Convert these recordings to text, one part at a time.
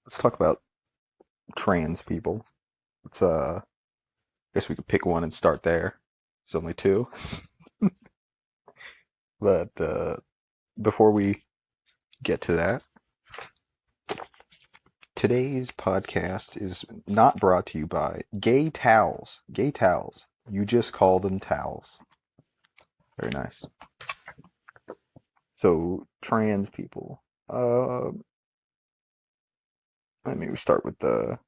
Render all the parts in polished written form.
Let's talk about trans people. I guess we could pick one and start there. It's only two. But before we get to that, today's podcast is not brought to you by Gay Towels. Gay Towels. You just call them towels. Very nice. So, trans people. Uh, I mean, we start with the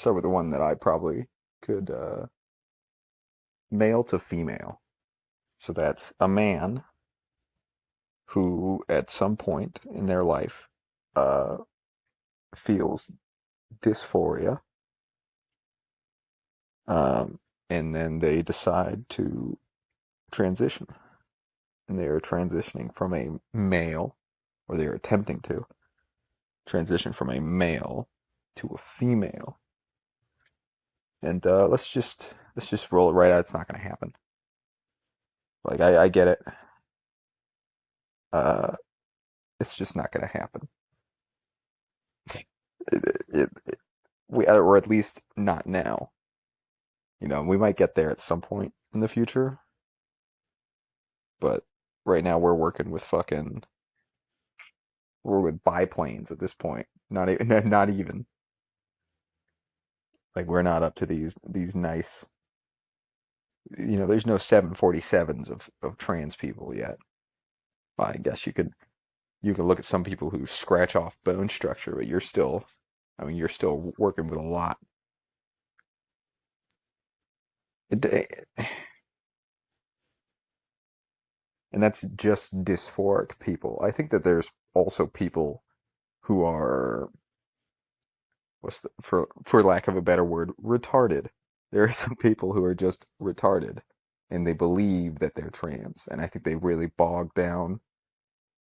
one that I probably could male to female. So that's a man who, at some point in their life, uh, feels dysphoria, um, and then they decide to transition. And they are transitioning from a male, or they are attempting to transition from a male to a female. And let's just roll it right out. It's not going to happen. Like I get it. Uh, it's just not going to happen. Or at least not now. We might get there at some point in the future, but right now we're with biplanes at this point. Not even, not even. Like we're not up to these nice. There's no 747s of trans people yet. Well, I guess you could look at some people who scratch off bone structure, but you're still working with a lot. It, and that's just dysphoric people. I think that there's also people who are, for lack of a better word, retarded. There are some people who are just retarded and they believe that they're trans, and I think they really bog down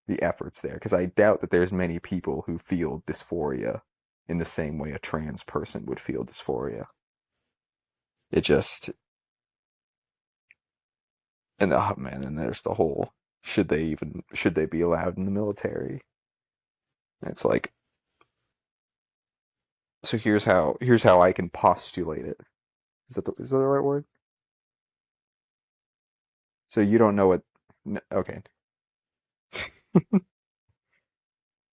the efforts there because I doubt that there's many people who feel dysphoria in the same way a trans person would feel dysphoria. It just and oh man, and there's the whole should they be allowed in the military? And it's like so here's how I can postulate it. Is that the right word? So you don't know what okay.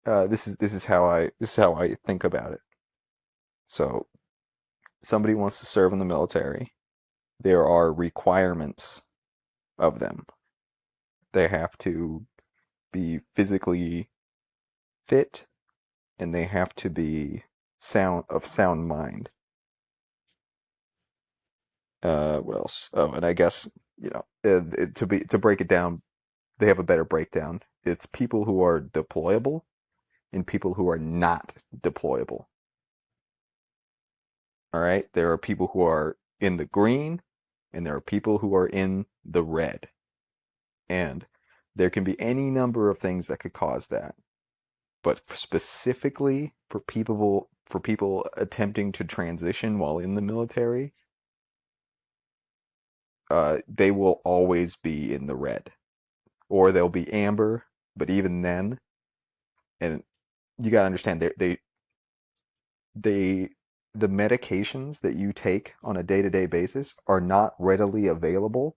This is how I think about it. So somebody wants to serve in the military. There are requirements of them. They have to be physically fit and they have to be sound mind. What else? Oh, and I guess, to break it down, they have a better breakdown. It's people who are deployable and people who are not deployable. All right? There are people who are in the green and there are people who are in the red. And there can be any number of things that could cause that. But specifically for people attempting to transition while in the military, they will always be in the red, or they'll be amber. But even then, and you gotta understand, they the medications that you take on a day-to-day basis are not readily available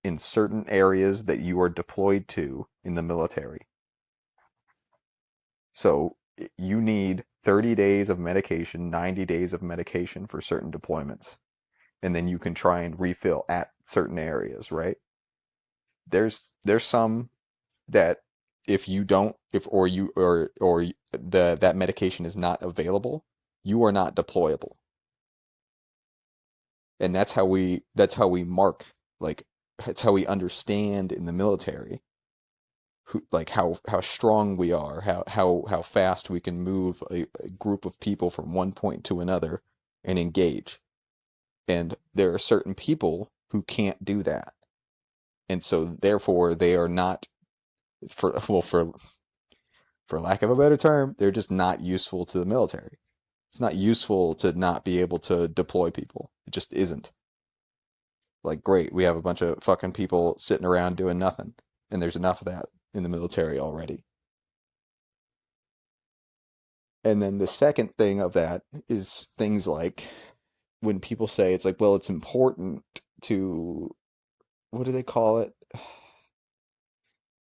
in certain areas that you are deployed to in the military. So you need 30 days of medication, 90 days of medication for certain deployments, and then you can try and refill at certain areas, right? There's some that if you don't if or the that medication is not available, you are not deployable. And that's how we mark, like that's how we understand in the military like how strong we are, how fast we can move a group of people from one point to another and engage. And there are certain people who can't do that. And so therefore they are not for lack of a better term, they're just not useful to the military. It's not useful to not be able to deploy people. It just isn't. Like, great, we have a bunch of fucking people sitting around doing nothing, and there's enough of that in the military already. And then the second thing of that is things like when people say it's like, well, it's important to, what do they call it?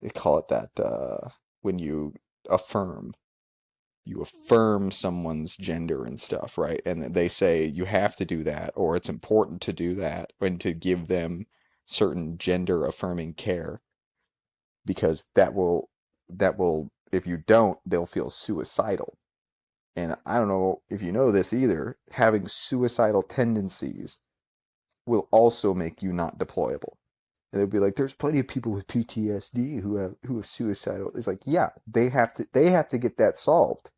They call it that when affirm, you affirm someone's gender and stuff, right? And they say you have to do that, or it's important to do that, and to give them certain gender affirming care, because if you don't, they'll feel suicidal. And I don't know if you know this either, having suicidal tendencies will also make you not deployable. And they'll be like, there's plenty of people with PTSD who have suicidal. It's like, yeah, they have to get that solved.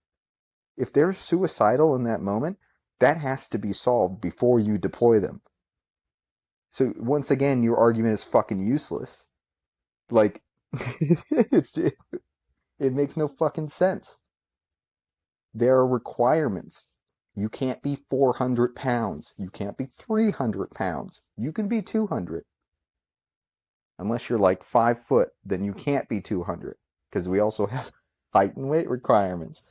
If they're suicidal in that moment, that has to be solved before you deploy them. So once again, your argument is fucking useless. Like, it makes no fucking sense. There are requirements. You can't be 400 pounds. You can't be 300 pounds. You can be 200. Unless you're like 5 foot, then you can't be 200, because we also have height and weight requirements.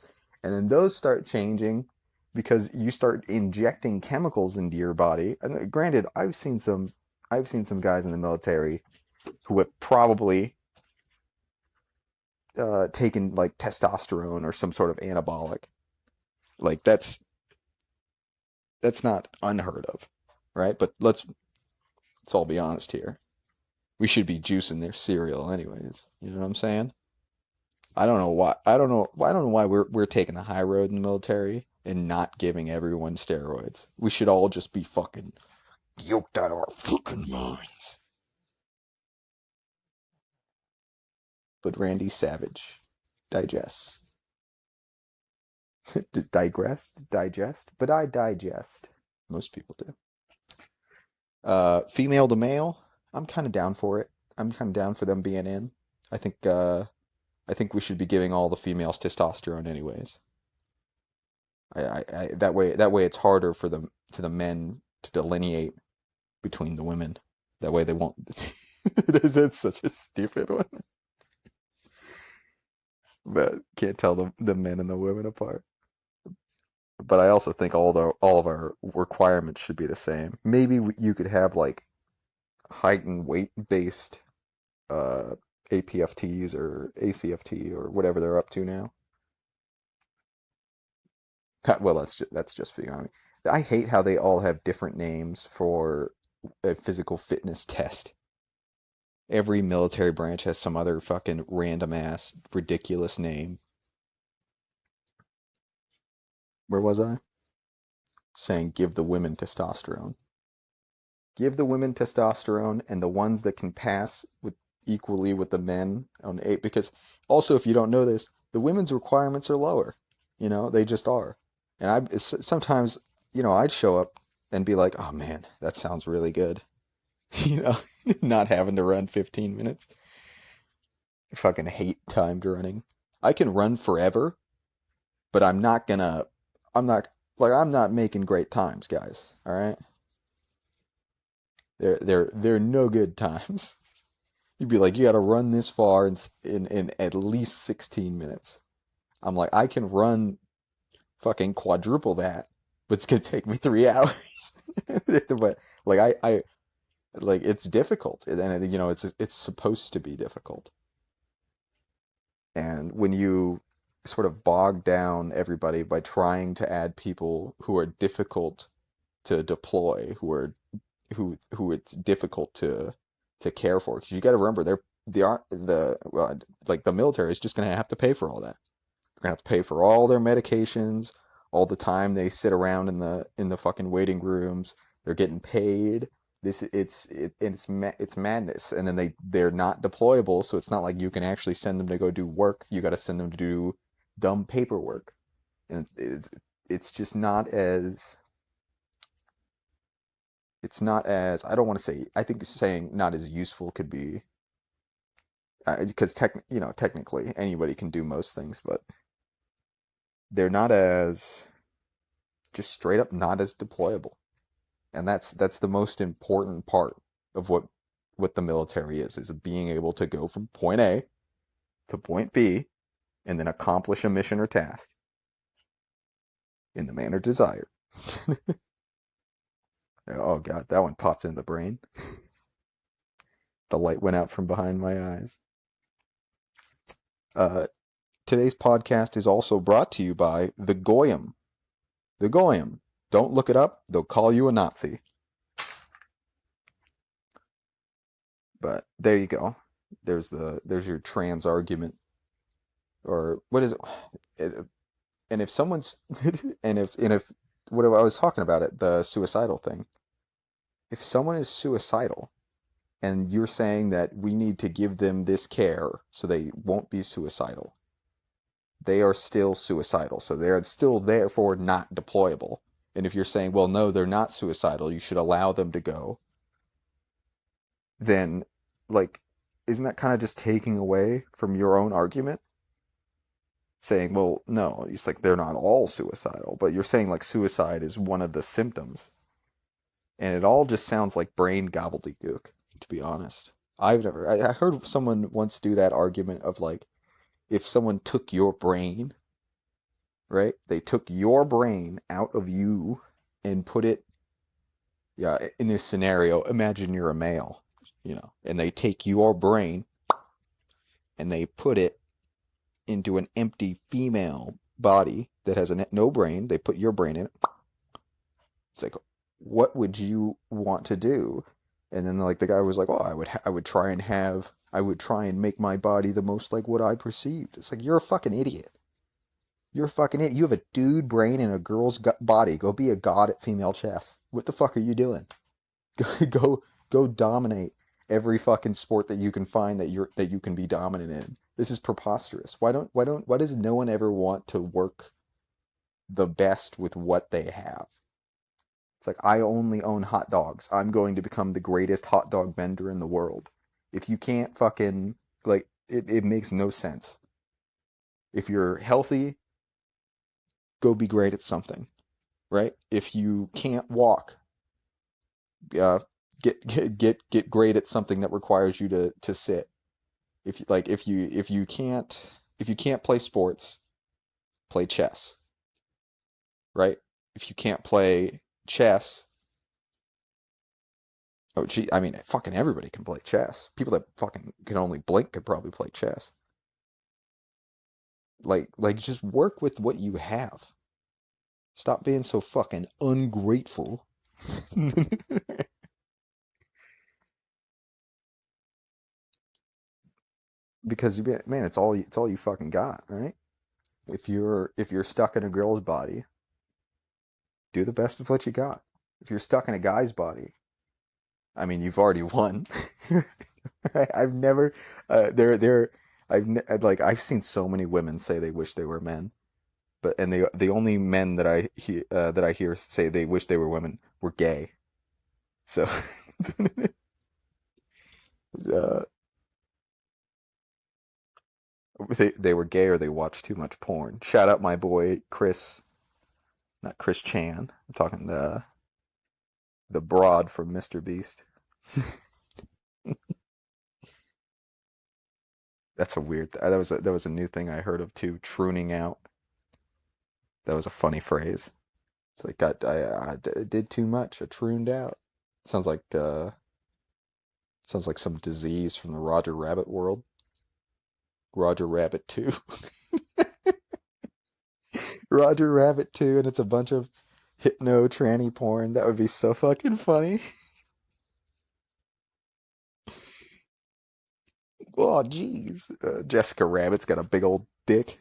And then those start changing because you start injecting chemicals into your body. And granted, I've seen some guys in the military who have probably taken like testosterone or some sort of anabolic. Like that's not unheard of, right? But let's all be honest here. We should be juicing their cereal anyways. You know what I'm saying? I don't know why. I don't know why we're taking the high road in the military and not giving everyone steroids. We should all just be fucking yoked out of our fucking minds. But Randy Savage digests. Digest, but I digest. Most people do. Female to male, I'm kind of down for it. I'm kind of down for them being in. I think uh, I think we should be giving all the females testosterone anyways. That way it's harder for the men to delineate between the women. That way they won't. That's such a stupid one, but can't tell the men and the women apart. But I also think all of our requirements should be the same. Maybe you could have like height and weight based uh, APFTs or ACFT or whatever they're up to now. Well, that's just figuring. I mean, I hate how they all have different names for a physical fitness test. Every military branch has some other fucking random ass ridiculous name. Where was I? Saying give the women testosterone. Give the women testosterone, and the ones that can pass with equally with the men on eight, because also, if you don't know this, the women's requirements are lower. They just are. And sometimes, I'd show up and be like, oh man, that sounds really good. You know, not having to run 15 minutes. I fucking hate timed running. I can run forever, but I'm not, I'm not making great times, guys. All right? They're no good times. You'd be like, you got to run this far in at least 16 minutes. I'm like, I can run fucking quadruple that, but it's gonna take me 3 hours. But like I like it's difficult, and it's supposed to be difficult. And when you sort of bog down everybody by trying to add people who are difficult to deploy, who it's difficult to care for, because you got to remember they aren't the well, like the military is just gonna have to pay for all that. They're gonna have to pay for all their medications, all the time they sit around in the fucking waiting rooms. They're getting paid. It's madness. And then they're not deployable, so it's not like you can actually send them to go do work. You got to send them to do dumb paperwork, and it's just not as I don't want to say, I think saying not as useful could be, because technically anybody can do most things, but they're not as just straight up not as deployable. And that's the most important part of what the military is being able to go from point A to point B and then accomplish a mission or task. in the manner desired. Oh God, that one popped in the brain. The light went out from behind my eyes. Uh, Today's podcast is also brought to you by The Goyim. The Goyim. Don't look it up, they'll call you a Nazi. But there you go. There's your trans argument. Or what is it? And if someone's and if what I was talking about it, the suicidal thing. If someone is suicidal and you're saying that we need to give them this care so they won't be suicidal, they are still suicidal. So they're still therefore not deployable. And if you're saying, well, no, they're not suicidal, you should allow them to go, then, like, isn't that kind of just taking away from your own argument? Saying, well, no, it's like they're not all suicidal, but you're saying like suicide is one of the symptoms. And it all just sounds like brain gobbledygook, to be honest. I heard someone once do that argument of like, if someone took your brain, right? They took your brain out of you and put it, yeah, in this scenario, imagine you're a male, and they take your brain and they put it into an empty female body that has no brain. They put your brain in it. It's like, what would you want to do? And then like the guy was like, oh, I would try and make my body the most like what I perceived. It's like, you're a fucking idiot. You're a fucking idiot. You have a dude brain in a girl's body. Go be a god at female chess. What the fuck are you doing? Go dominate every fucking sport that you can find that you can be dominant in. This is preposterous. Why does no one ever want to work the best with what they have? It's like, I only own hot dogs. I'm going to become the greatest hot dog vendor in the world. If you can't fucking, like, it makes no sense. If you're healthy, go be great at something, right? If you can't walk, uh, get great at something that requires you to sit. If you can't play sports, play chess, right? If you can't play chess, oh gee, I mean, fucking everybody can play chess. People that fucking can only blink could probably play chess. Like just work with what you have. Stop being so fucking ungrateful. Because man, it's all you fucking got, right? If you're stuck in a girl's body, do the best with what you got. If you're stuck in a guy's body, I mean, you've already won. I've never, there, I've seen so many women say they wish they were men, and the only men that I hear say they wish they were women were gay. So, uh, they were gay or they watched too much porn. Shout out my boy Chris, not Chris Chan. I'm talking the broad from Mr. Beast. That's a weird. That was a new thing I heard of too. Trooning out. That was a funny phrase. It's like I did too much. I trooned out. Sounds like some disease from the Roger Rabbit world. Roger Rabbit 2. Roger Rabbit 2, and it's a bunch of hypno tranny porn. That would be so fucking funny. Oh, jeez. Jessica Rabbit's got a big old dick.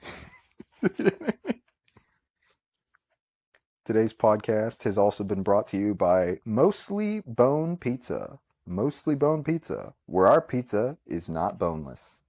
Today's podcast has also been brought to you by Mostly Bone Pizza. Mostly Bone Pizza, where our pizza is not boneless.